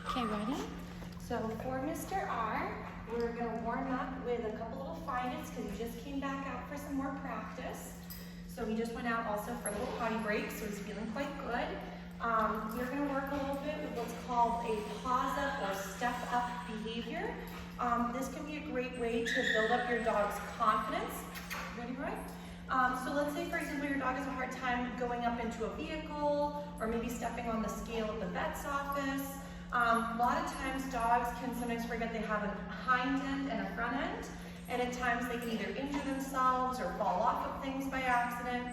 Okay, ready? So for Mr. R, we're going to warm up with a couple little finds because he just came back out for some more practice. So he just went out also for a little potty break, so he's feeling quite good. We're going to work a little bit with what's called a pause up or step up behavior. This can be a great way to build up your dog's confidence. Ready, Roy? So let's say, for example, your dog has a hard time going up into a vehicle or maybe stepping on the scale at the vet's office. A lot of times dogs can sometimes forget they have a hind end and a front end, and at times they can either injure themselves or fall off of things by accident.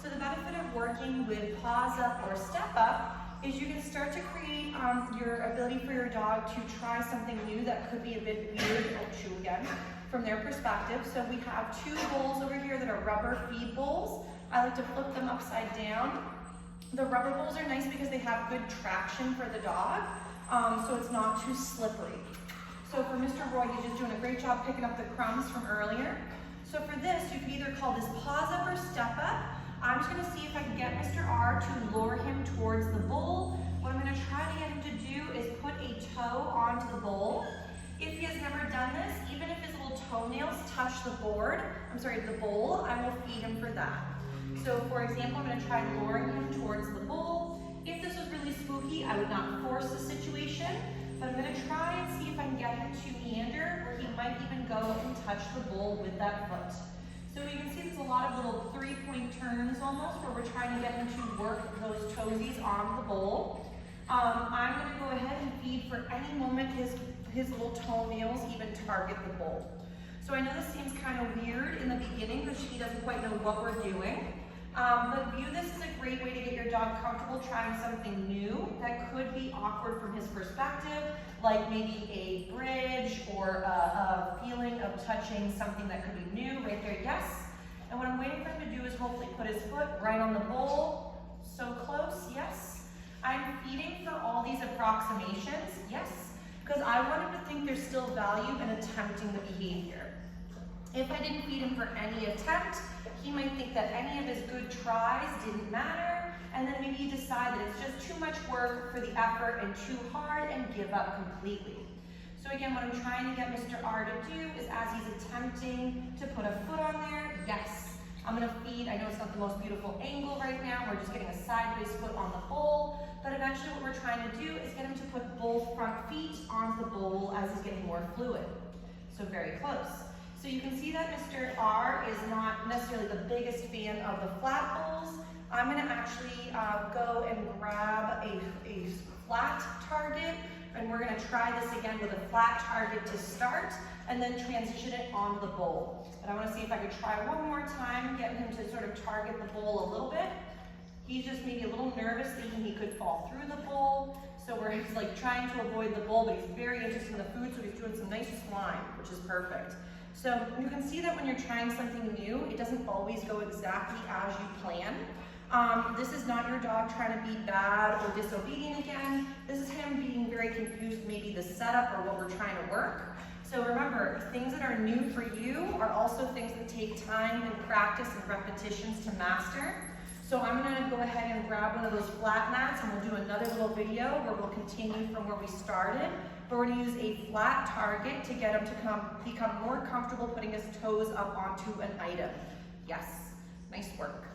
So the benefit of working with pause up or step up is you can start to create your ability for your dog to try something new that could be a bit weird or chew again from their perspective. So we have two bowls over here that are rubber feed bowls. I like to flip them upside down. The rubber bowls are nice because they have good traction for the dog, so it's not too slippery. So for Mr. Roy, he's just doing a great job picking up the crumbs from earlier. So for this, you can either call this pause up or step up. I'm just going to see if I can get Mr. R to lure him towards the bowl. What I'm going to try to get him to do is put a toe onto the bowl. If he has never done this, even if his little toenails touch the bowl, I will feed him for that. So for example, I'm going to try luring him towards the bowl. If this was really spooky, I would not force the situation, but I'm going to try and see if I can get him to meander, where he might even go and touch the bowl with that foot. So you can see there's a lot of little three-point turns almost, where we're trying to get him to work those toesies on the bowl. I'm going to go ahead and feed for any moment his little toenails even target the bowl. So I know this seems kind of weird in the beginning because he doesn't quite know what we're doing. But view this as a great way to get your dog comfortable trying something new that could be awkward from his perspective, like maybe a bridge or a feeling of touching something that could be new. Right there, yes. And what I'm waiting for him to do is hopefully put his foot right on the bowl. So close, yes. I'm feeding for all these approximations, yes, because I want him to think there's still value in attempting the behavior. If I didn't feed him for any attempt, he might think that any of his good tries didn't matter, and then maybe decide that it's just too much work for the effort and too hard and give up completely. So again, what I'm trying to get Mr. R to do is, as he's attempting to put a foot on there, yes, I'm going to feed. I know it's not the most beautiful angle right now. We're just getting a sideways foot on the bowl, but eventually what we're trying to do is get him to put both front feet onto the bowl as he's getting more fluid. So very close. So you can see that Mr. R is not necessarily the biggest fan of the flat bowls. I'm going to actually go and grab a flat target, and we're going to try this again with a flat target to start, and then transition it onto the bowl. But I want to see if I could try one more time, getting him to sort of target the bowl a little bit. He's just maybe a little nervous, thinking he could fall through the bowl. So we're just like trying to avoid the bowl, but he's very interested in the food, so he's doing some nice slime, which is perfect. So you can see that when you're trying something new, it doesn't always go exactly as you plan. This is not your dog trying to be bad or disobedient again. This is him being very confused, maybe the setup or what we're trying to work. So remember, things that are new for you are also things that take time and practice and repetitions to master. So I'm going to go ahead and grab one of those flat mats, and we'll do another little video where we'll continue from where we started. But we're going to use a flat target to get him to become more comfortable putting his toes up onto an item. Yes, nice work.